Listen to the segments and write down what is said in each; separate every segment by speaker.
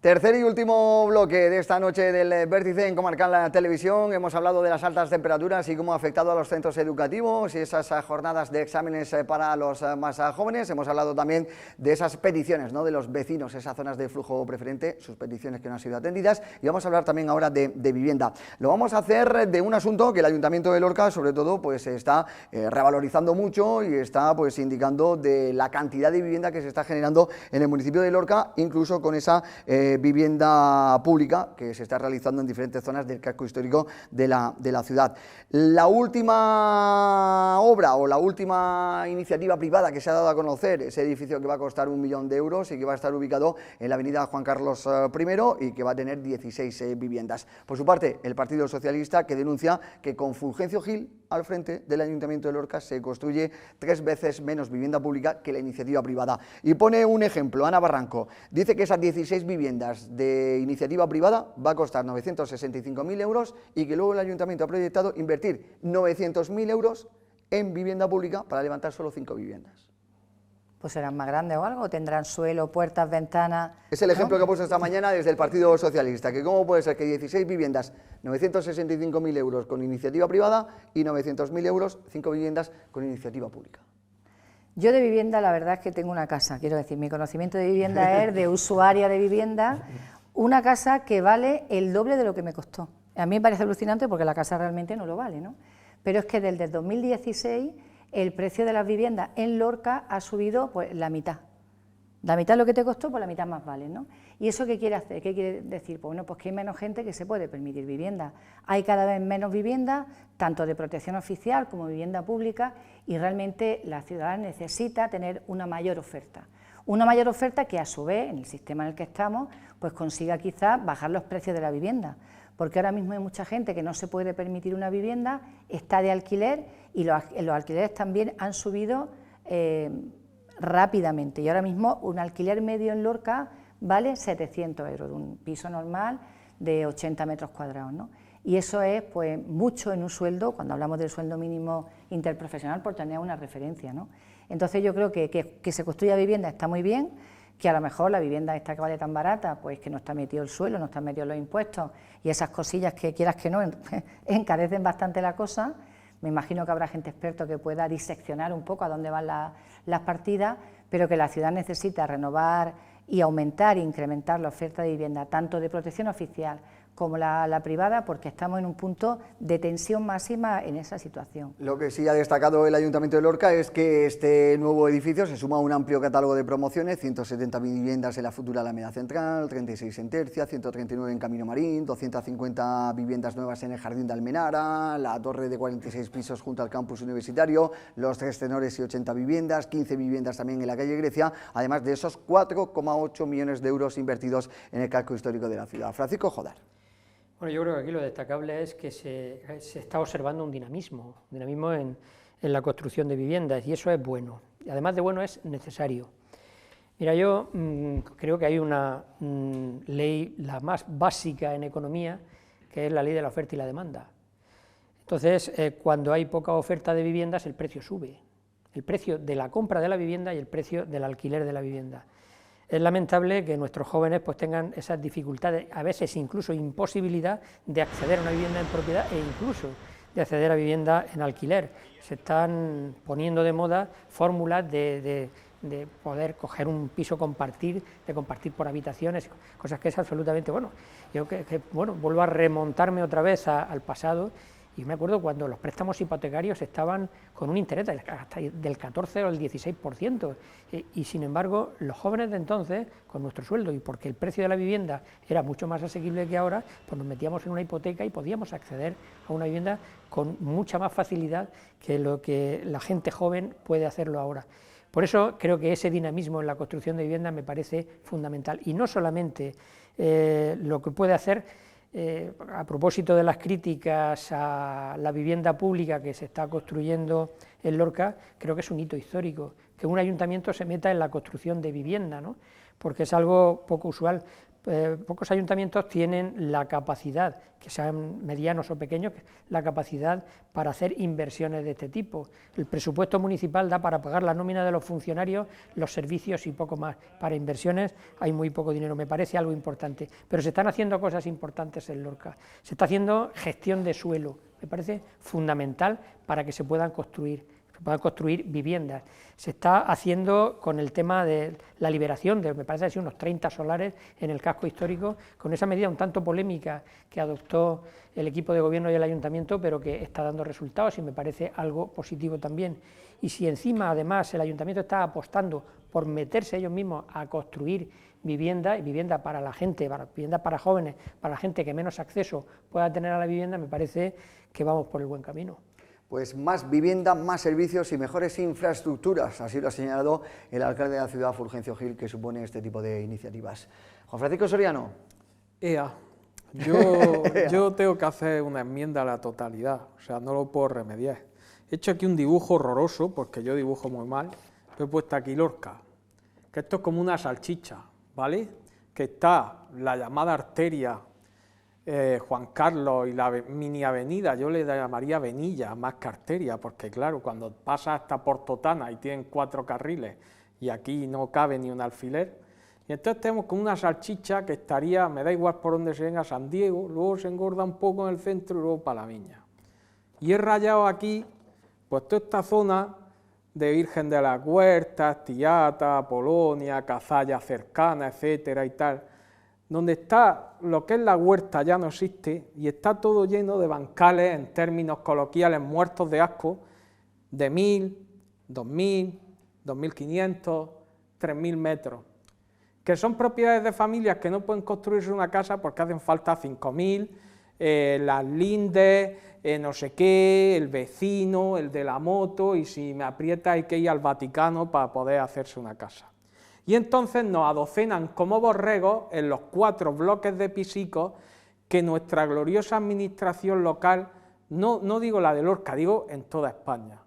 Speaker 1: Tercer y último bloque de esta noche del Vértice en Comarcal Televisión. Hemos hablado de las altas temperaturas y cómo ha afectado a los centros educativos y esas jornadas de exámenes para los más jóvenes. Hemos hablado también de esas peticiones, ¿no?, de los vecinos, esas zonas de flujo preferente, sus peticiones que no han sido atendidas. Y vamos a hablar también ahora de vivienda. Lo vamos a hacer de un asunto que el Ayuntamiento de Lorca, sobre todo, pues está revalorizando mucho y está pues indicando de la cantidad de vivienda que se está generando en el municipio de Lorca, incluso con esa vivienda pública que se está realizando en diferentes zonas del casco histórico de la ciudad. La última obra o la última iniciativa privada que se ha dado a conocer, ese edificio que va a costar 1 millón de euros y que va a estar ubicado en la avenida Juan Carlos I y que va a tener 16 viviendas. Por su parte, el Partido Socialista, que denuncia que con Fulgencio Gil al frente del Ayuntamiento de Lorca se construye 3 veces menos vivienda pública que la iniciativa privada. Y pone un ejemplo, Ana Barranco, dice que esas 16 viviendas de iniciativa privada va a costar 965.000 euros y que luego el Ayuntamiento ha proyectado invertir 900.000 euros en vivienda pública para levantar solo 5 viviendas.
Speaker 2: Pues serán más grandes o algo, tendrán suelo, puertas, ventanas.
Speaker 1: Es el ejemplo que ha puesto esta mañana desde el Partido Socialista, que cómo puede ser que 16 viviendas, 965.000 euros con iniciativa privada y 900.000 euros, 5 viviendas con iniciativa pública.
Speaker 2: Yo de vivienda la verdad es que tengo una casa, quiero decir, mi conocimiento de vivienda es de usuaria de vivienda, una casa que vale el doble de lo que me costó. A mí me parece alucinante porque la casa realmente no lo vale, ¿no? Pero es que desde el 2016... el precio de las viviendas en Lorca ha subido pues la mitad. La mitad lo que te costó, pues la mitad más vale, ¿no? ¿Y eso qué quiere hacer? ¿Qué quiere decir? Pues bueno, pues que hay menos gente que se puede permitir vivienda. Hay cada vez menos viviendas, tanto de protección oficial como vivienda pública, y realmente la ciudad necesita tener una mayor oferta. Una mayor oferta que a su vez, en el sistema en el que estamos, pues consiga quizás bajar los precios de la vivienda. Porque ahora mismo hay mucha gente que no se puede permitir una vivienda, está de alquiler y los alquileres también han subido rápidamente. Y ahora mismo un alquiler medio en Lorca vale 700 euros, de un piso normal de 80 metros cuadrados, ¿no? Y eso es pues mucho en un sueldo, cuando hablamos del sueldo mínimo interprofesional, por tener una referencia, ¿no? Entonces yo creo que se construya vivienda está muy bien, que a lo mejor la vivienda esta que vale tan barata, pues que no está metido el suelo, no están metidos los impuestos y esas cosillas que quieras que no encarecen bastante la cosa. Me imagino que habrá gente experto que pueda diseccionar un poco a dónde van las partidas, pero que la ciudad necesita renovar y aumentar e incrementar la oferta de vivienda, tanto de protección oficial como la privada, porque estamos en un punto de tensión máxima en esa situación.
Speaker 1: Lo que sí ha destacado el Ayuntamiento de Lorca es que este nuevo edificio se suma a un amplio catálogo de promociones, 170 viviendas en la futura Alameda Central, 36 en Tercia, 139 en Camino Marín, 250 viviendas nuevas en el Jardín de Almenara, la torre de 46 pisos junto al campus universitario, los 3 tenores y 80 viviendas, 15 viviendas también en la calle Grecia, además de esos 4,8 millones de euros invertidos en el casco histórico de la ciudad. Francisco Jodar.
Speaker 3: Bueno, yo creo que aquí lo destacable es que se está observando un dinamismo en la construcción de viviendas, y eso es bueno, y además de bueno es necesario. Mira, yo creo que hay una ley, la más básica en economía, que es la ley de la oferta y la demanda. Entonces, cuando hay poca oferta de viviendas, el precio sube, el precio de la compra de la vivienda y el precio del alquiler de la vivienda. Es lamentable que nuestros jóvenes pues tengan esas dificultades, a veces incluso imposibilidad de acceder a una vivienda en propiedad e incluso de acceder a vivienda en alquiler. Se están poniendo de moda fórmulas de poder coger un piso, de compartir por habitaciones, cosas que es absolutamente, bueno, yo bueno, vuelvo a remontarme otra vez al pasado. Y me acuerdo cuando los préstamos hipotecarios estaban con un interés hasta del 14 o el 16%, y sin embargo los jóvenes de entonces, con nuestro sueldo y porque el precio de la vivienda era mucho más asequible que ahora, pues nos metíamos en una hipoteca y podíamos acceder a una vivienda con mucha más facilidad que lo que la gente joven puede hacerlo ahora. Por eso creo que ese dinamismo en la construcción de viviendas me parece fundamental, y no solamente lo que puede hacer. A propósito de las críticas a la vivienda pública que se está construyendo en Lorca, creo que es un hito histórico, que un ayuntamiento se meta en la construcción de vivienda, ¿no? Porque es algo poco usual. pocos ayuntamientos tienen la capacidad, que sean medianos o pequeños, la capacidad para hacer inversiones de este tipo. El presupuesto municipal da para pagar la nómina de los funcionarios, los servicios y poco más. Para inversiones hay muy poco dinero, me parece algo importante, pero se están haciendo cosas importantes en Lorca. Se está haciendo gestión de suelo, me parece fundamental para que se puedan construir viviendas. Se está haciendo con el tema de la liberación de, me parece así, unos 30 solares en el casco histórico, con esa medida un tanto polémica que adoptó el equipo de gobierno y el ayuntamiento, pero que está dando resultados y me parece algo positivo también. Y si encima, además, el ayuntamiento está apostando por meterse ellos mismos a construir vivienda, y vivienda para la gente, vivienda para jóvenes, para la gente que menos acceso pueda tener a la vivienda, me parece que vamos por el buen camino.
Speaker 1: Pues más vivienda, más servicios y mejores infraestructuras, así lo ha señalado el alcalde de la ciudad, Fulgencio Gil, que supone este tipo de iniciativas. Juan Francisco Soriano.
Speaker 4: Yo tengo que hacer una enmienda a la totalidad, o sea, no lo puedo remediar. He hecho aquí un dibujo horroroso, porque yo dibujo muy mal, he puesto aquí Lorca, que esto es como una salchicha, ¿vale? Que está la llamada arteria Juan Carlos y la mini avenida, yo le llamaría avenida más que arteria, porque claro, cuando pasa hasta Portotana y tienen 4 carriles y aquí no cabe ni un alfiler, y entonces tenemos como una salchicha que estaría, me da igual por donde se venga, San Diego, luego se engorda un poco en el centro y luego para la Viña. Y he rayado aquí, pues toda esta zona de Virgen de las Huertas, Tiata, Polonia, Cazalla cercana, etcétera y tal, donde está lo que es la huerta ya no existe y está todo lleno de bancales, en términos coloquiales, muertos de asco, de 1.000, 2.000, 2.500, 3.000 metros, que son propiedades de familias que no pueden construirse una casa porque hacen falta 5.000, las lindes, no sé qué, el vecino, el de la moto, y si me aprieta hay que ir al Vaticano para poder hacerse una casa. Y entonces nos adocenan como borregos en los 4 bloques de pisicos que nuestra gloriosa administración local, no digo la de Lorca, digo en toda España,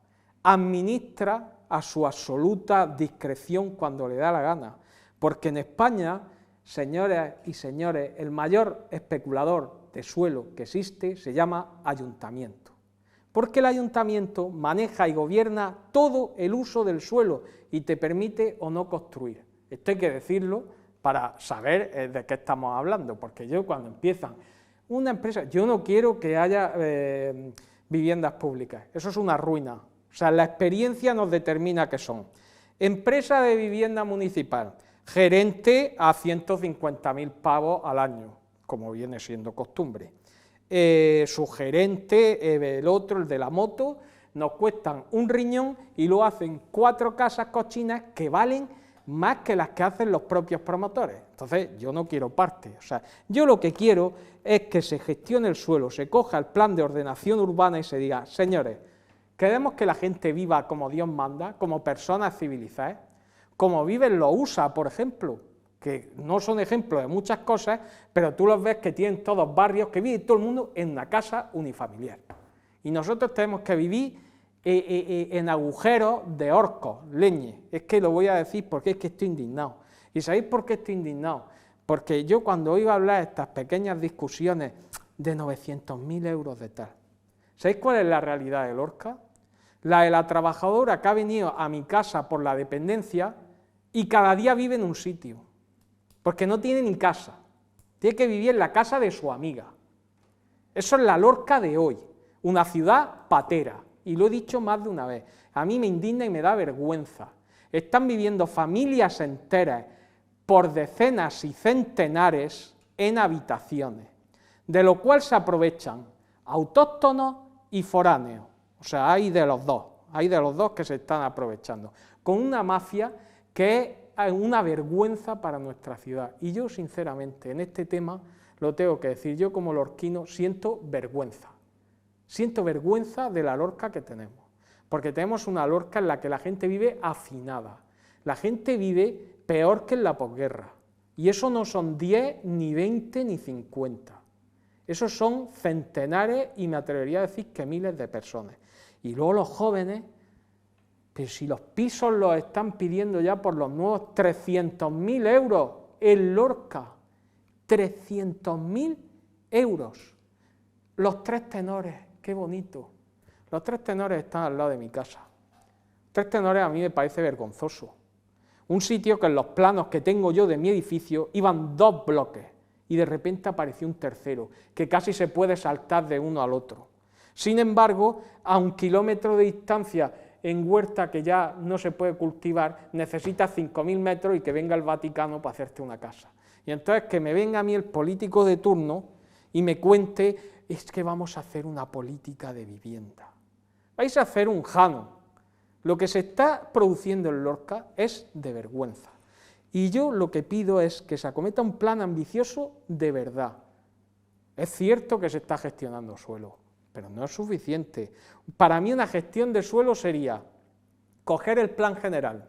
Speaker 4: administra a su absoluta discreción cuando le da la gana, porque en España, señoras y señores, el mayor especulador de suelo que existe se llama ayuntamiento, porque el ayuntamiento maneja y gobierna todo el uso del suelo y te permite o no construir. Esto hay que decirlo para saber de qué estamos hablando, porque yo cuando empiezan una empresa, yo no quiero que haya viviendas públicas, eso es una ruina, o sea, la experiencia nos determina qué son. Empresa de vivienda municipal, gerente a 150.000 pavos al año, como viene siendo costumbre. Su gerente, el otro, el de la moto, nos cuestan un riñón y lo hacen 4 casas cochinas que valen más que las que hacen los propios promotores. Entonces, yo no quiero parte. O sea, yo lo que quiero es que se gestione el suelo, se coja el plan de ordenación urbana y se diga, señores, queremos que la gente viva como Dios manda, como personas civilizadas, como viven los USA, por ejemplo, que no son ejemplos de muchas cosas, pero tú los ves que tienen todos barrios, que vive todo el mundo en una casa unifamiliar. Y nosotros tenemos que vivir en agujeros de orcos, leñe. Es que lo voy a decir porque es que estoy indignado. ¿Y sabéis por qué estoy indignado? Porque yo cuando oigo hablar de estas pequeñas discusiones de 900.000 euros de tal, ¿sabéis cuál es la realidad de Lorca? La de la trabajadora que ha venido a mi casa por la dependencia y cada día vive en un sitio, porque no tiene ni casa, tiene que vivir en la casa de su amiga. Eso es la Lorca de hoy, una ciudad patera. Y lo he dicho más de una vez, a mí me indigna y me da vergüenza. Están viviendo familias enteras por decenas y centenares en habitaciones, de lo cual se aprovechan autóctonos y foráneos. O sea, hay de los dos que se están aprovechando, con una mafia que es una vergüenza para nuestra ciudad. Y yo, sinceramente, en este tema, lo tengo que decir, yo como lorquino siento vergüenza. Siento vergüenza de la Lorca que tenemos, porque tenemos una Lorca en la que la gente vive hacinada, la gente vive peor que en la posguerra, y eso no son 10, ni 20, ni 50, esos son centenares y me atrevería a decir que miles de personas. Y luego los jóvenes, pero si los pisos los están pidiendo ya por los nuevos 300.000 euros en Lorca, 300.000 euros. Los Tres Tenores, qué bonito. Los Tres Tenores están al lado de mi casa. Tres Tenores a mí me parece vergonzoso. Un sitio que en los planos que tengo yo de mi edificio iban 2 bloques y de repente apareció un tercero, que casi se puede saltar de uno al otro. Sin embargo, a 1 kilómetro de distancia, en huerta que ya no se puede cultivar, necesitas 5.000 metros y que venga el Vaticano para hacerte una casa. Y entonces que me venga a mí el político de turno y me cuente, es que vamos a hacer una política de vivienda. Vais a hacer un jano. Lo que se está produciendo en Lorca es de vergüenza. Y yo lo que pido es que se acometa un plan ambicioso de verdad. Es cierto que se está gestionando suelo, pero no es suficiente. Para mí una gestión de suelo sería coger el plan general,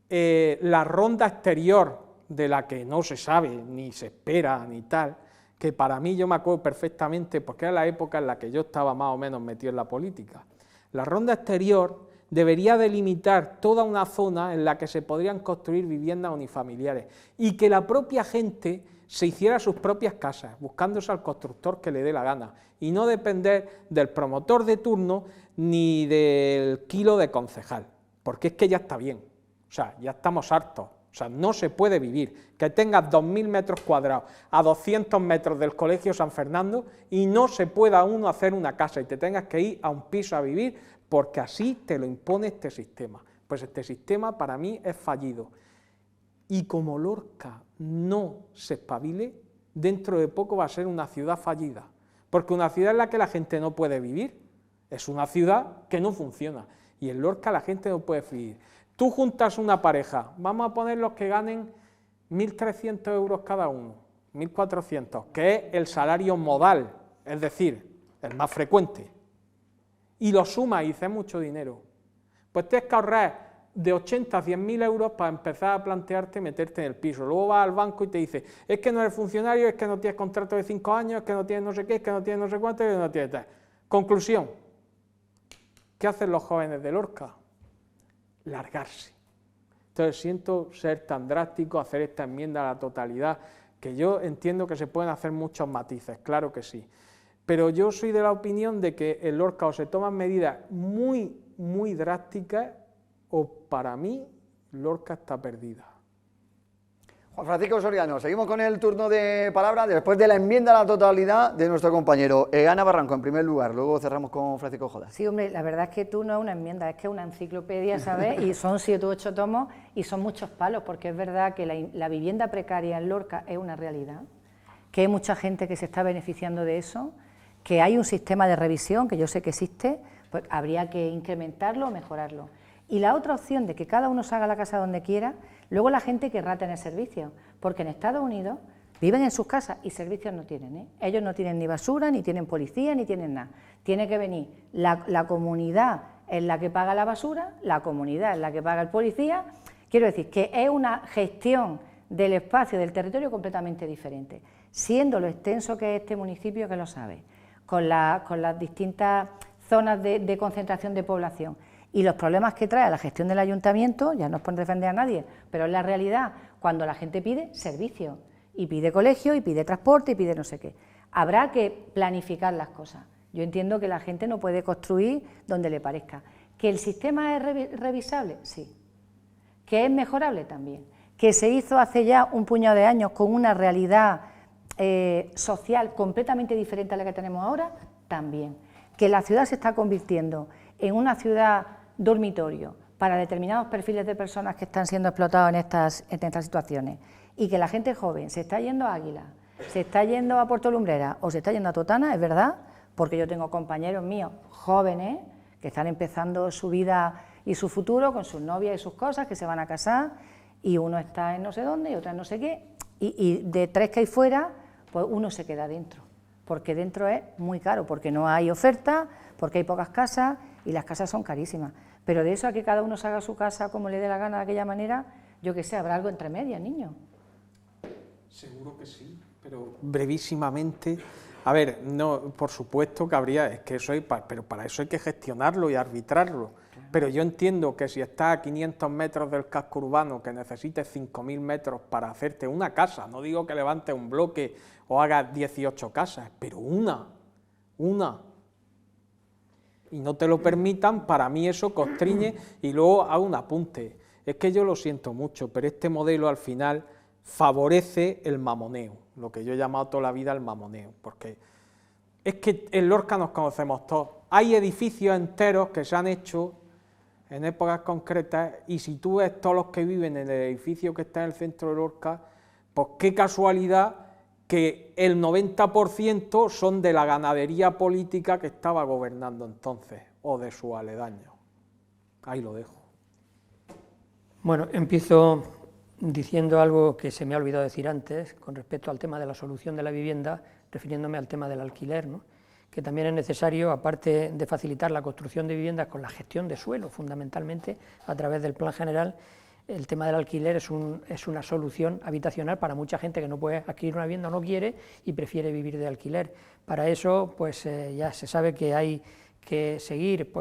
Speaker 4: la ronda exterior de la que no se sabe, ni se espera, ni tal, que para mí yo me acuerdo perfectamente, porque era la época en la que yo estaba más o menos metido en la política. La ronda exterior debería delimitar toda una zona en la que se podrían construir viviendas unifamiliares y que la propia gente se hiciera sus propias casas, buscándose al constructor que le dé la gana, y no depender del promotor de turno ni del kilo de concejal, porque es que ya está bien, o sea, ya estamos hartos. O sea, no se puede vivir, que tengas 2.000 metros cuadrados a 200 metros del Colegio San Fernando y no se pueda uno hacer una casa y te tengas que ir a un piso a vivir porque así te lo impone este sistema. Pues este sistema para mí es fallido. Y como Lorca no se espabile, dentro de poco va a ser una ciudad fallida, porque una ciudad en la que la gente no puede vivir es una ciudad que no funciona, y en Lorca la gente no puede vivir. Tú juntas una pareja, vamos a poner los que ganen 1.300 euros cada uno, 1.400, que es el salario modal, es decir, el más frecuente, y lo sumas y dices mucho dinero, pues tienes que ahorrar de 80 a 100.000 euros para empezar a plantearte meterte en el piso. Luego vas al banco y te dice, es que no eres funcionario, es que no tienes contrato de 5 años, es que no tienes no sé qué, es que no tienes no sé cuánto, es que no tienes tal. Conclusión, ¿qué hacen los jóvenes de Lorca? Largarse. Entonces siento ser tan drástico, hacer esta enmienda a la totalidad, que yo entiendo que se pueden hacer muchos matices, claro que sí, pero yo soy de la opinión de que en Lorca o se toman medidas muy drásticas o para mí Lorca está perdida.
Speaker 1: Juan Francisco Soriano, seguimos con el turno de palabra después de la enmienda a la totalidad de nuestro compañero Ana Barranco, en primer lugar, luego cerramos con Francisco Jodas.
Speaker 2: Sí, hombre, la verdad es que tú no es una enmienda, es que es una enciclopedia, ¿sabes? Y son 7 u 8 tomos y son muchos palos, porque es verdad que la vivienda precaria en Lorca es una realidad, que hay mucha gente que se está beneficiando de eso, que hay un sistema de revisión, que yo sé que existe, pues habría que incrementarlo o mejorarlo. Y la otra opción de que cada uno se haga la casa donde quiera, luego la gente querrá tener servicios, porque en Estados Unidos viven en sus casas y servicios no tienen, ¿eh? Ellos no tienen ni basura, ni tienen policía, ni tienen nada. Tiene que venir la comunidad en la que paga la basura, la comunidad en la que paga el policía. Quiero decir que es una gestión del espacio, del territorio completamente diferente, siendo lo extenso que es este municipio, que lo sabe, con las distintas zonas de concentración de población. Y los problemas que trae a la gestión del ayuntamiento, ya no es por defender a nadie, pero es la realidad, cuando la gente pide servicios, y pide colegio, y pide transporte, y pide no sé qué. Habrá que planificar las cosas. Yo entiendo que la gente no puede construir donde le parezca. ¿Que el sistema es revisable? Sí. ¿Que es mejorable? También. ¿Que se hizo hace ya un puñado de años con una realidad social completamente diferente a la que tenemos ahora? También. ¿Que la ciudad se está convirtiendo en una ciudad dormitorio para determinados perfiles de personas que están siendo explotados en estas situaciones, y que la gente joven se está yendo a Águila, se está yendo a Puerto Lumbrera o se está yendo a Totana? Es verdad, porque yo tengo compañeros míos jóvenes que están empezando su vida y su futuro con sus novias y sus cosas, que se van a casar, y uno está en no sé dónde y otra en no sé qué, y de 3 que hay fuera, pues uno se queda dentro, porque dentro es muy caro, porque no hay oferta, porque hay pocas casas y las casas son carísimas. Pero de eso a que cada uno se haga su casa como le dé la gana de aquella manera, yo qué sé, habrá algo entre medias, niño.
Speaker 4: Seguro que sí, pero brevísimamente. A ver, no, por supuesto que habría, es que eso hay, pero para eso hay que gestionarlo y arbitrarlo. Pero yo entiendo que si estás a 500 metros del casco urbano, que necesites 5.000 metros para hacerte una casa, no digo que levantes un bloque o hagas 18 casas, pero una, y no te lo permitan, para mí eso constriñe. Y luego hago un apunte, es que yo lo siento mucho, pero este modelo al final favorece el mamoneo, lo que yo he llamado toda la vida el mamoneo, porque es que en Lorca nos conocemos todos, hay edificios enteros que se han hecho en épocas concretas, y si tú ves todos los que viven en el edificio que está en el centro de Lorca, pues qué casualidad que el 90% son de la ganadería política que estaba gobernando entonces, o de sus aledaños. Ahí lo dejo.
Speaker 3: Bueno, empiezo diciendo algo que se me ha olvidado decir antes, con respecto al tema de la solución de la vivienda, refiriéndome al tema del alquiler, ¿no? Que también es necesario, aparte de facilitar la construcción de viviendas con la gestión de suelo, fundamentalmente a través del plan general, el tema del alquiler es una solución habitacional para mucha gente que no puede adquirir una vivienda o no quiere y prefiere vivir de alquiler. Para eso, pues ya se sabe que hay que seguir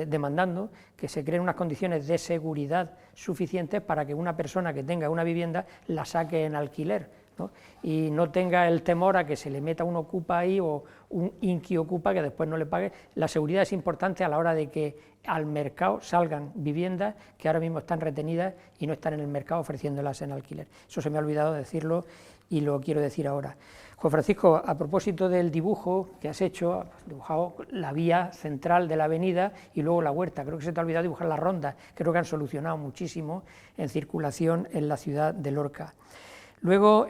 Speaker 3: demandando que se creen unas condiciones de seguridad suficientes para que una persona que tenga una vivienda la saque en alquiler, ¿no? Y no tenga el temor a que se le meta un ocupa ahí o un inquiocupa que después no le pague. La seguridad es importante a la hora de que al mercado salgan viviendas que ahora mismo están retenidas y no están en el mercado ofreciéndolas en alquiler. Eso se me ha olvidado decirlo y lo quiero decir ahora. Juan Francisco, a propósito del dibujo que has hecho, has dibujado la vía central de la avenida y luego la huerta, creo que se te ha olvidado dibujar las rondas, creo que han solucionado muchísimo en circulación en la ciudad de Lorca. Luego,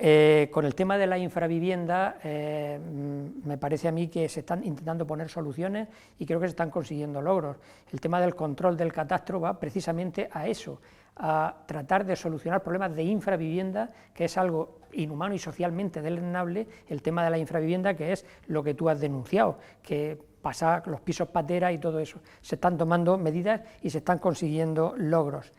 Speaker 3: con el tema de la infravivienda, me parece a mí que se están intentando poner soluciones y creo que se están consiguiendo logros. El tema del control del catastro va precisamente a eso, a tratar de solucionar problemas de infravivienda, que es algo inhumano y socialmente deleznable, el tema de la infravivienda, que es lo que tú has denunciado, que pasa los pisos patera y todo eso. Se están tomando medidas y se están consiguiendo logros.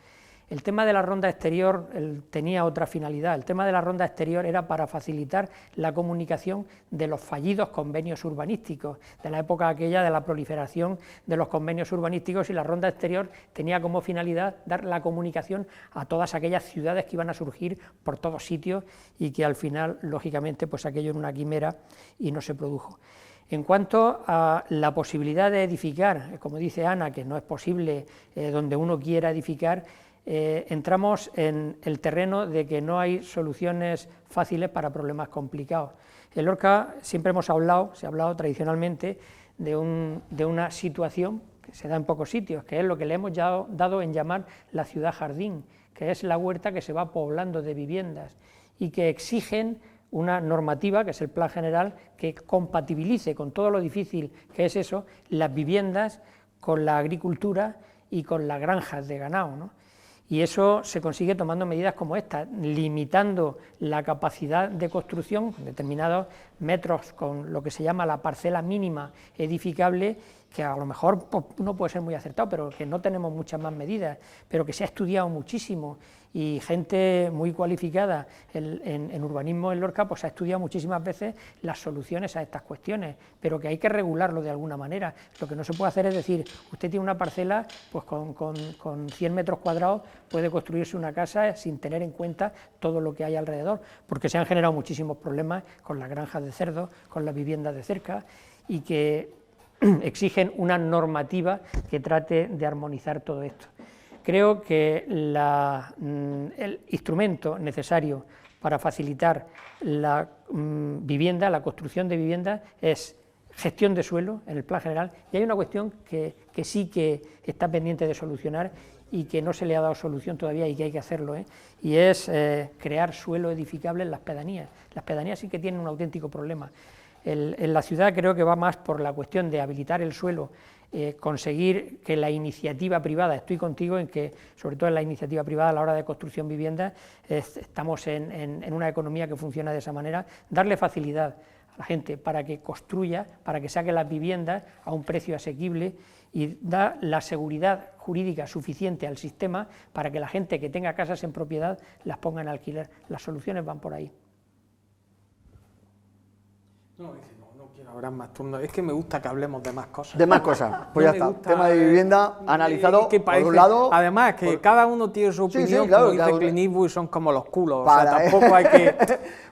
Speaker 3: El tema de la ronda exterior tenía otra finalidad. El tema de la ronda exterior era para facilitar la comunicación de los fallidos convenios urbanísticos, de la época aquella de la proliferación de los convenios urbanísticos, y la ronda exterior tenía como finalidad dar la comunicación a todas aquellas ciudades que iban a surgir por todos sitios y que al final, lógicamente, pues aquello era una quimera y no se produjo. En cuanto a la posibilidad de edificar, como dice Ana, que no es posible donde uno quiera edificar, entramos en el terreno de que no hay soluciones fáciles para problemas complicados. En Lorca siempre se ha hablado tradicionalmente de una situación que se da en pocos sitios, que es lo que le hemos dado en llamar la ciudad jardín, que es la huerta que se va poblando de viviendas y que exigen una normativa, que es el plan general, que compatibilice con todo lo difícil que es eso, las viviendas con la agricultura y con las granjas de ganado, ¿no? Y eso se consigue tomando medidas como esta, limitando la capacidad de construcción con determinados metros, con lo que se llama la parcela mínima edificable, que a lo mejor no puede ser muy acertado, pero que no tenemos muchas más medidas, pero que se ha estudiado muchísimo, y gente muy cualificada en urbanismo en Lorca pues ha estudiado muchísimas veces las soluciones a estas cuestiones, pero que hay que regularlo de alguna manera. Lo que no se puede hacer es decir, usted tiene una parcela, pues con 100 metros cuadrados puede construirse una casa sin tener en cuenta todo lo que hay alrededor, porque se han generado muchísimos problemas con las granjas de cerdos, con las viviendas de cerca, y que exigen una normativa que trate de armonizar todo esto. Creo que el instrumento necesario para facilitar la vivienda, la construcción de viviendas, es gestión de suelo en el plan general, y hay una cuestión que sí que está pendiente de solucionar y que no se le ha dado solución todavía y que hay que hacerlo, y es crear suelo edificable en las pedanías. Las pedanías sí que tienen un auténtico problema. En la ciudad creo que va más por la cuestión de habilitar el suelo, conseguir que la iniciativa privada, estoy contigo en que, sobre todo en la iniciativa privada a la hora de construcción vivienda, estamos en una economía que funciona de esa manera, darle facilidad a la gente para que construya, para que saque las viviendas a un precio asequible, y da la seguridad jurídica suficiente al sistema para que la gente que tenga casas en propiedad las ponga en alquiler. Las soluciones van por ahí.
Speaker 4: No quiero habrá más turnos. Es que me gusta que hablemos de más cosas.
Speaker 1: De más cosas, pues
Speaker 4: No
Speaker 1: ya
Speaker 4: me
Speaker 1: está.
Speaker 4: gusta,
Speaker 1: Tema de vivienda analizado,
Speaker 4: que
Speaker 1: por un lado...
Speaker 4: Además, que cada uno tiene su
Speaker 1: Sí, sí,
Speaker 4: opinión,
Speaker 1: claro,
Speaker 4: como
Speaker 1: cada
Speaker 4: dice
Speaker 1: uno-
Speaker 4: Clint Eastwood, son como los culos.
Speaker 1: Para-
Speaker 4: O sea, tampoco hay que...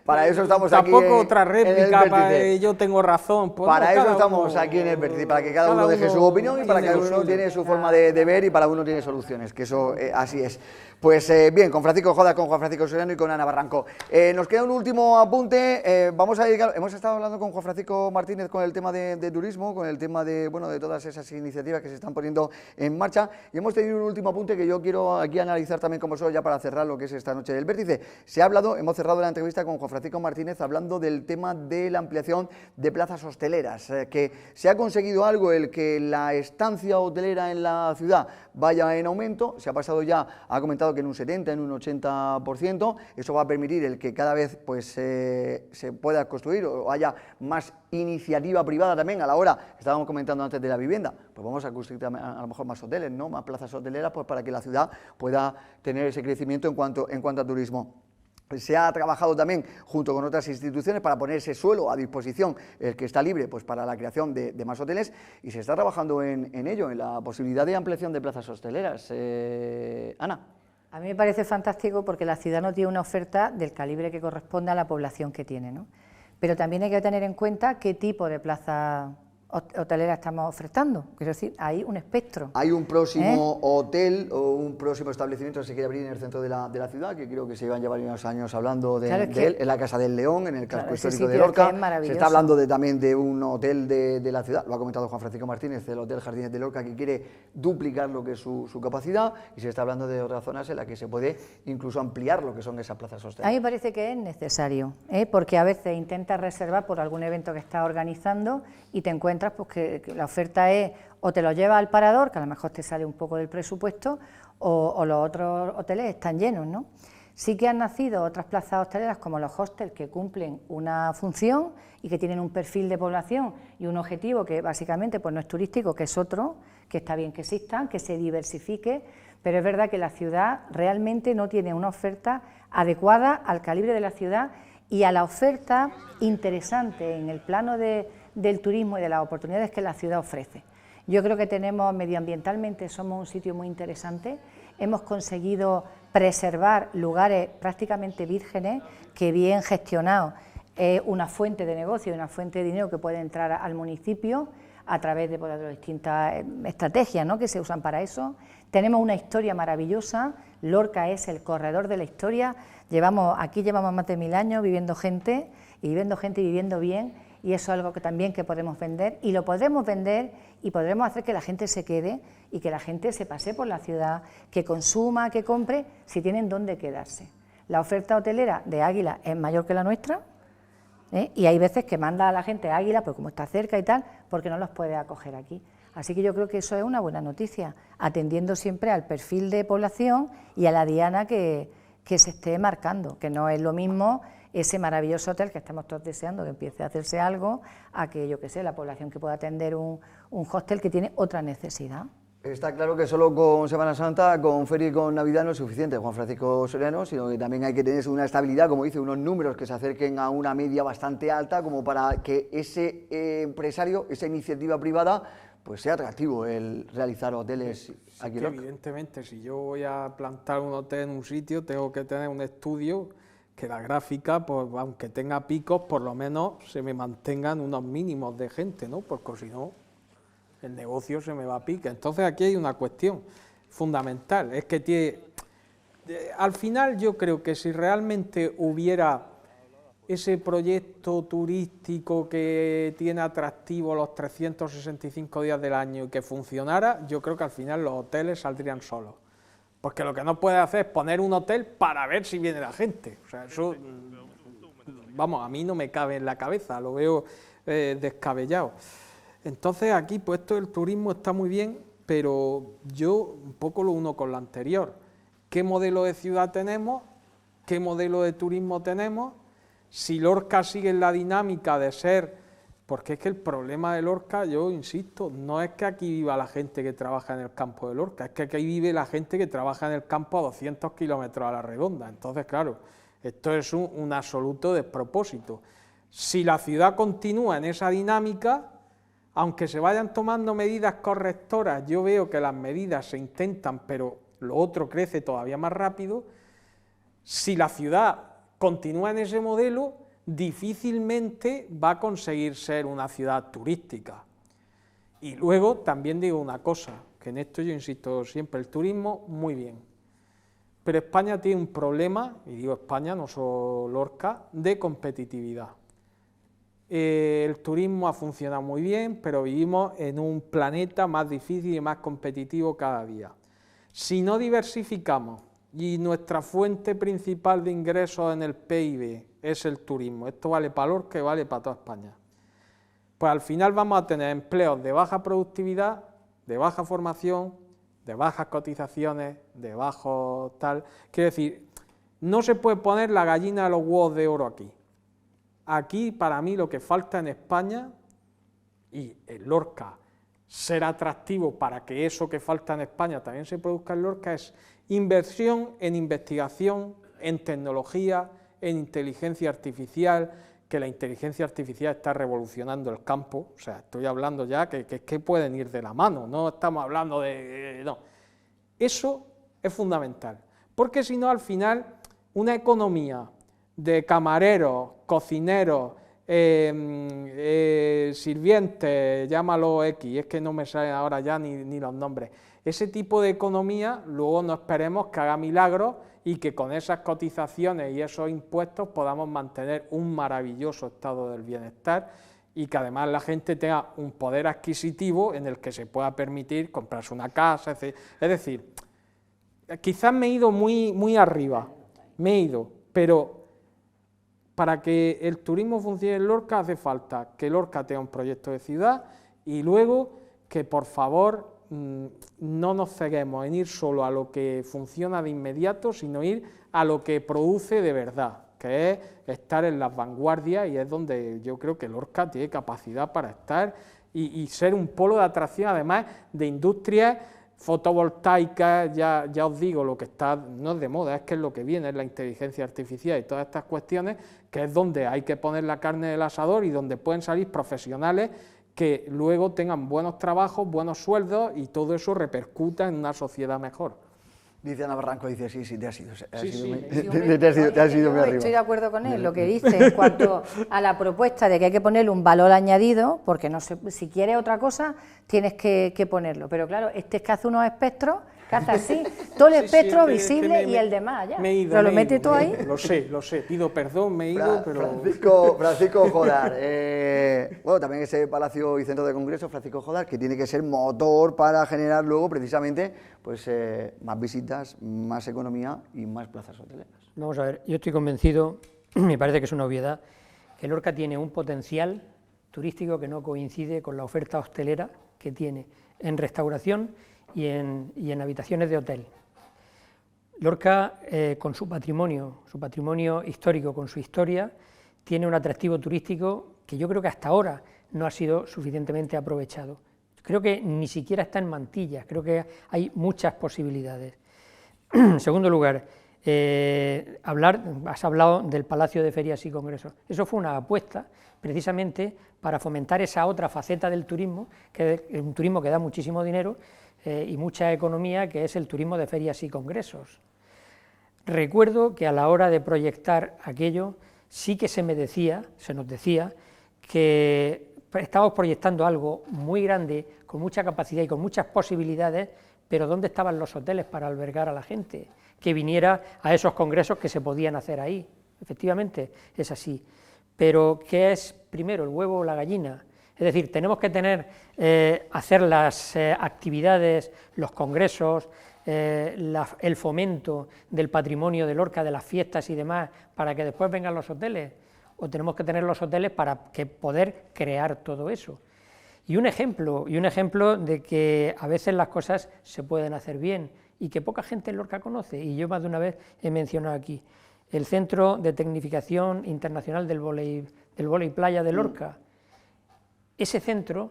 Speaker 1: Para eso estamos aquí
Speaker 4: Tampoco
Speaker 1: en-
Speaker 4: otra
Speaker 1: en el
Speaker 4: réplica,
Speaker 1: Vértice.
Speaker 4: yo tengo razón. Pues
Speaker 1: Para
Speaker 4: no,
Speaker 1: eso
Speaker 4: cada
Speaker 1: estamos
Speaker 4: uno-
Speaker 1: aquí en el Vértice, para que cada uno deje su opinión y para que
Speaker 4: tiene
Speaker 1: cada
Speaker 4: lo
Speaker 1: uno
Speaker 4: suyo.
Speaker 1: tiene su forma de ver y para uno tiene soluciones, que eso así es. Pues bien, con Francisco Jodas, con Juan Francisco Soriano y con Ana Barranco. Nos queda un último apunte, vamos a dedicar, hemos estado hablando con Juan Francisco Martínez con el tema de turismo, con el tema de todas esas iniciativas que se están poniendo en marcha, y hemos tenido un último apunte que yo quiero aquí analizar también con vosotros ya para cerrar lo que es esta noche del Vértice. Hemos cerrado la entrevista con Juan Francisco Martínez hablando del tema de la ampliación de plazas hosteleras, que se ha conseguido algo, el que la estancia hotelera en la ciudad vaya en aumento, se ha pasado ya, ha comentado que en un 70, en un 80%, eso va a permitir el que cada vez pues se pueda construir o haya más iniciativa privada también a la hora, estábamos comentando antes de la vivienda, pues vamos a construir también, a lo mejor más hoteles, ¿no? Más plazas hoteleras, pues para que la ciudad pueda tener ese crecimiento en cuanto a turismo. Se ha trabajado también junto con otras instituciones para poner ese suelo a disposición, el que está libre pues para la creación de más hoteles, y se está trabajando en ello, en la posibilidad de ampliación de plazas hosteleras. Ana.
Speaker 2: A mí me parece fantástico porque la ciudad no tiene una oferta del calibre que corresponde a la población que tiene, ¿no? Pero también hay que tener en cuenta qué tipo de plaza hotelera estamos ofertando. Quiero decir, hay un espectro.
Speaker 1: Hay un próximo hotel o un próximo establecimiento que se quiere abrir en el centro de la ciudad, que creo que se llevan ya varios años hablando de él, en la Casa del León, en el casco histórico de Lorca. Se está hablando también de un hotel de la ciudad, lo ha comentado Juan Francisco Martínez, el Hotel Jardines de Lorca, que quiere duplicar lo que es su capacidad, y se está hablando de otras zonas en las que se puede incluso ampliar lo que son esas plazas hosteleras.
Speaker 2: A mí me parece que es necesario, porque a veces intentas reservar por algún evento que estás organizando y te encuentras pues que la oferta es o te lo llevas al parador, que a lo mejor te sale un poco del presupuesto, o los otros hoteles están llenos, ¿no? Sí que han nacido otras plazas hosteleras como los hostels, que cumplen una función y que tienen un perfil de población y un objetivo que básicamente pues no es turístico, que es otro, que está bien que existan, que se diversifique, pero es verdad que la ciudad realmente no tiene una oferta adecuada al calibre de la ciudad y a la oferta interesante en el plano del turismo y de las oportunidades que la ciudad ofrece. Yo creo que tenemos medioambientalmente, somos un sitio muy interesante, hemos conseguido preservar lugares prácticamente vírgenes que bien gestionados es una fuente de negocio, una fuente de dinero que puede entrar al municipio a través de las distintas estrategias, ¿no?, que se usan para eso. Tenemos una historia maravillosa, Lorca es el corredor de la historia, aquí llevamos más de 1000 años viviendo gente y viviendo bien, y eso es algo que también que podemos vender, y lo podremos vender y podremos hacer que la gente se quede y que la gente se pase por la ciudad, que consuma, que compre, si tienen dónde quedarse. La oferta hotelera de Águila es mayor que la nuestra, y hay veces que manda a la gente a Águila, pues como está cerca y tal, porque no los puede acoger aquí. Así que yo creo que eso es una buena noticia, atendiendo siempre al perfil de población y a la diana que se esté marcando, que no es lo mismo ese maravilloso hotel que estamos todos deseando que empiece a hacerse algo, a que, yo qué sé, la población que pueda atender un hostel que tiene otra necesidad.
Speaker 1: Está claro que solo con Semana Santa, con Feria y con Navidad no es suficiente, Juan Francisco Soriano, sino que también hay que tener una estabilidad, como dice, unos números que se acerquen a una media bastante alta, como para que ese empresario, esa iniciativa privada, pues sea atractivo el realizar hoteles aquí en Lorca.
Speaker 4: Evidentemente, si yo voy a plantar un hotel en un sitio, tengo que tener un estudio que la gráfica, pues aunque tenga picos, por lo menos se me mantengan unos mínimos de gente, ¿no? Porque si no, el negocio se me va a pique. Entonces aquí hay una cuestión fundamental, es que al final yo creo que si realmente hubiera ese proyecto turístico que tiene atractivo los 365 días del año y que funcionara, yo creo que al final los hoteles saldrían solos. Porque lo que no puedes hacer es poner un hotel para ver si viene la gente. O sea, eso, vamos, a mí no me cabe en la cabeza, lo veo descabellado. Entonces aquí, pues esto del turismo está muy bien, pero yo un poco lo uno con lo anterior. ¿Qué modelo de ciudad tenemos? ¿Qué modelo de turismo tenemos? Si Lorca sigue en la dinámica de ser... Porque es que el problema de Lorca, yo insisto, no es que aquí viva la gente que trabaja en el campo de Lorca, es que aquí vive la gente que trabaja en el campo a 200 kilómetros a la redonda. Entonces, claro, esto es un absoluto despropósito. Si la ciudad continúa en esa dinámica, aunque se vayan tomando medidas correctoras, yo veo que las medidas se intentan, pero lo otro crece todavía más rápido. Si la ciudad continúa en ese modelo, difícilmente va a conseguir ser una ciudad turística. Y luego también digo una cosa, que en esto yo insisto siempre, el turismo muy bien, pero España tiene un problema, y digo España, no solo Lorca, de competitividad. El turismo ha funcionado muy bien, pero vivimos en un planeta más difícil y más competitivo cada día. Si no diversificamos y nuestra fuente principal de ingresos en el PIB es el turismo, esto vale para Lorca y vale para toda España, pues al final vamos a tener empleos de baja productividad, de baja formación, de bajas cotizaciones, de bajo tal. Quiero decir, no se puede poner la gallina de los huevos de oro aquí. Aquí, para mí, lo que falta en España, y en Lorca, ser atractivo para que eso que falta en España también se produzca en Lorca, es inversión en investigación, en tecnología, en inteligencia artificial, que la inteligencia artificial está revolucionando el campo, o sea, estoy hablando ya que pueden ir de la mano, no estamos hablando de... no. Eso es fundamental, porque si no, al final, una economía de camareros, cocineros, sirvientes, llámalo X, es que no me salen ahora ya ni los nombres. Ese tipo de economía luego no esperemos que haga milagros y que con esas cotizaciones y esos impuestos podamos mantener un maravilloso estado del bienestar y que además la gente tenga un poder adquisitivo en el que se pueda permitir comprarse una casa, etc. Es decir, quizás me he ido muy arriba, pero para que el turismo funcione en Lorca hace falta que Lorca tenga un proyecto de ciudad y luego que por favor no nos ceguemos en ir solo a lo que funciona de inmediato, sino ir a lo que produce de verdad, que es estar en las vanguardias, y es donde yo creo que Lorca tiene capacidad para estar y ser un polo de atracción, además de industrias fotovoltaicas. Ya os digo, lo que está, no es de moda, es que es lo que viene, es la inteligencia artificial y todas estas cuestiones, que es donde hay que poner la carne del asador y donde pueden salir profesionales que luego tengan buenos trabajos, buenos sueldos y todo eso repercuta en una sociedad mejor.
Speaker 1: Dice Ana Barranco, dice, sí, te has ido muy arriba.
Speaker 2: Estoy de acuerdo con él, lo que dice en cuanto a la propuesta de que hay que ponerle un valor añadido, porque no sé, si quieres otra cosa, tienes que ponerlo. Pero claro, este es que hace unos espectros, que hace así, todo el espectro visible y el demás allá. Pero lo mete todo ahí.
Speaker 4: Lo sé, pido perdón, me he ido, pero...
Speaker 1: Francisco Jodar, bueno, también ese Palacio y Centro de Congresos, Francisco Jodar, que tiene que ser motor para generar luego precisamente pues más visitas, más economía y más plazas hoteleras.
Speaker 3: Vamos a ver, yo estoy convencido, me parece que es una obviedad, que Lorca tiene un potencial turístico que no coincide con la oferta hostelera que tiene en restauración y en habitaciones de hotel. Lorca, con su patrimonio histórico, con su historia, tiene un atractivo turístico que yo creo que hasta ahora no ha sido suficientemente aprovechado. Creo que ni siquiera está en mantillas, creo que hay muchas posibilidades. En segundo lugar, has hablado del Palacio de Ferias y Congresos. Eso fue una apuesta precisamente para fomentar esa otra faceta del turismo, que es un turismo que da muchísimo dinero y mucha economía, que es el turismo de ferias y congresos. Recuerdo que a la hora de proyectar aquello sí que se nos decía que estábamos proyectando algo muy grande, con mucha capacidad y con muchas posibilidades, pero ¿dónde estaban los hoteles para albergar a la gente que viniera a esos congresos que se podían hacer ahí? Efectivamente, es así. Pero ¿qué es primero, el huevo o la gallina? Es decir, tenemos que hacer las actividades, los congresos, el fomento del patrimonio de Lorca, de las fiestas y demás, para que después vengan los hoteles, o tenemos que tener los hoteles para poder crear todo eso. Y un ejemplo de que a veces las cosas se pueden hacer bien y que poca gente en Lorca conoce, y yo más de una vez he mencionado aquí, el Centro de Tecnificación Internacional del Vóley Playa de Lorca. Ese centro,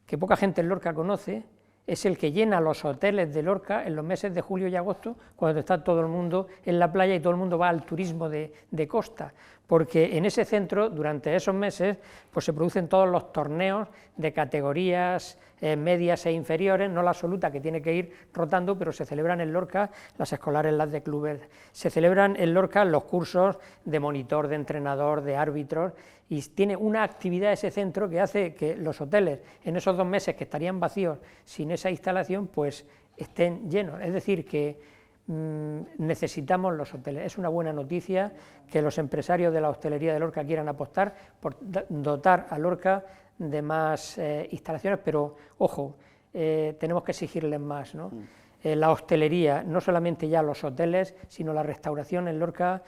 Speaker 3: que poca gente en Lorca conoce, es el que llena los hoteles de Lorca en los meses de julio y agosto, cuando está todo el mundo en la playa y todo el mundo va al turismo de costa, porque en ese centro, durante esos meses, pues se producen todos los torneos de categorías medias e inferiores, no la absoluta, que tiene que ir rotando, pero se celebran en Lorca las escolares, las de clubes, se celebran en Lorca los cursos de monitor, de entrenador, de árbitros, y tiene una actividad ese centro que hace que los hoteles, en esos 2 meses que estarían vacíos sin esa instalación, pues estén llenos, es decir, que necesitamos los hoteles. Es una buena noticia que los empresarios de la hostelería de Lorca quieran apostar por dotar a Lorca de más instalaciones, pero ojo, tenemos que exigirles más, ¿no? La hostelería, no solamente ya los hoteles, sino la restauración en Lorca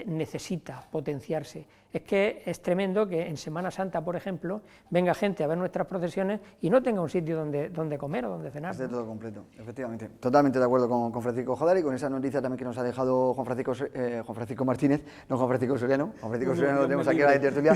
Speaker 3: necesita potenciarse. Es que es tremendo que en Semana Santa, por ejemplo, venga gente a ver nuestras procesiones y no tenga un sitio donde comer o donde cenar.
Speaker 1: Es de todo completo, efectivamente. Totalmente de acuerdo con Francisco Jodar y con esa noticia también que nos ha dejado Juan Francisco Martínez, no Juan Francisco Soriano. Juan Francisco Soriano lo tenemos aquí a la tertulia.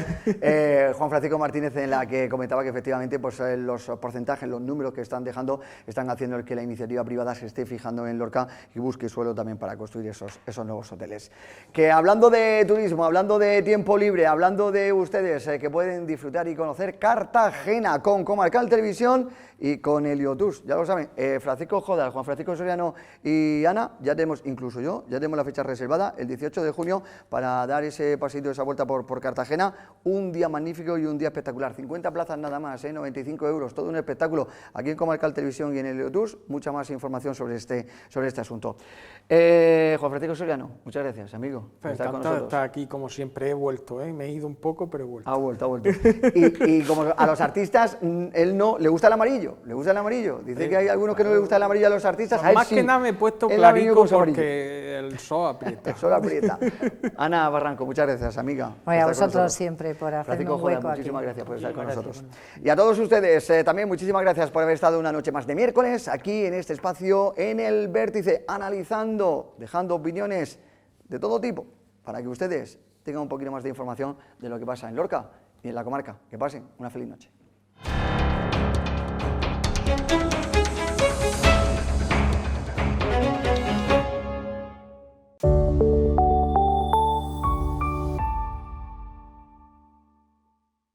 Speaker 1: Juan Francisco Martínez, en la que comentaba que efectivamente pues, los porcentajes, los números que están dejando, están haciendo que la iniciativa privada se esté fijando en Lorca y busque suelo también para construir esos nuevos hoteles. Que hablando de turismo, hablando de tiempo libre, hablando de ustedes que pueden disfrutar y conocer Cartagena con Comarcal Televisión y con Heliotours, ya lo saben, Francisco Jodar, Juan Francisco Soriano y Ana, ya tenemos, incluso yo, ya tenemos la fecha reservada, el 18 de junio, para dar ese paseito, esa vuelta por Cartagena, un día magnífico y un día espectacular, 50 plazas nada más, 95 euros, todo un espectáculo, aquí en Comarcal Televisión y en Heliotours, mucha más información sobre este asunto. Juan Francisco Soriano, muchas gracias, amigo, por estar con nosotros.
Speaker 4: Está aquí como siempre, he vuelto, me he ido un poco, pero he vuelto.
Speaker 1: Ha vuelto. Y como a los artistas, él no, le gusta el amarillo, dice que hay algunos que no le gusta el amarillo a los artistas, a él
Speaker 4: más
Speaker 1: sí.
Speaker 4: que nada me he puesto
Speaker 1: Él
Speaker 4: clarico porque el sol aprieta.
Speaker 1: El sol aprieta. Ana Barranco, muchas gracias, amiga.
Speaker 2: Oye, a vosotros siempre por hacerme un hueco aquí.
Speaker 1: Muchísimas gracias por estar con nosotros. Y a todos ustedes también muchísimas gracias por haber estado una noche más de miércoles aquí en este espacio, en El Vértice, analizando, dejando opiniones de todo tipo, para que ustedes tengan un poquito más de información de lo que pasa en Lorca y en la comarca. Que pasen una feliz noche.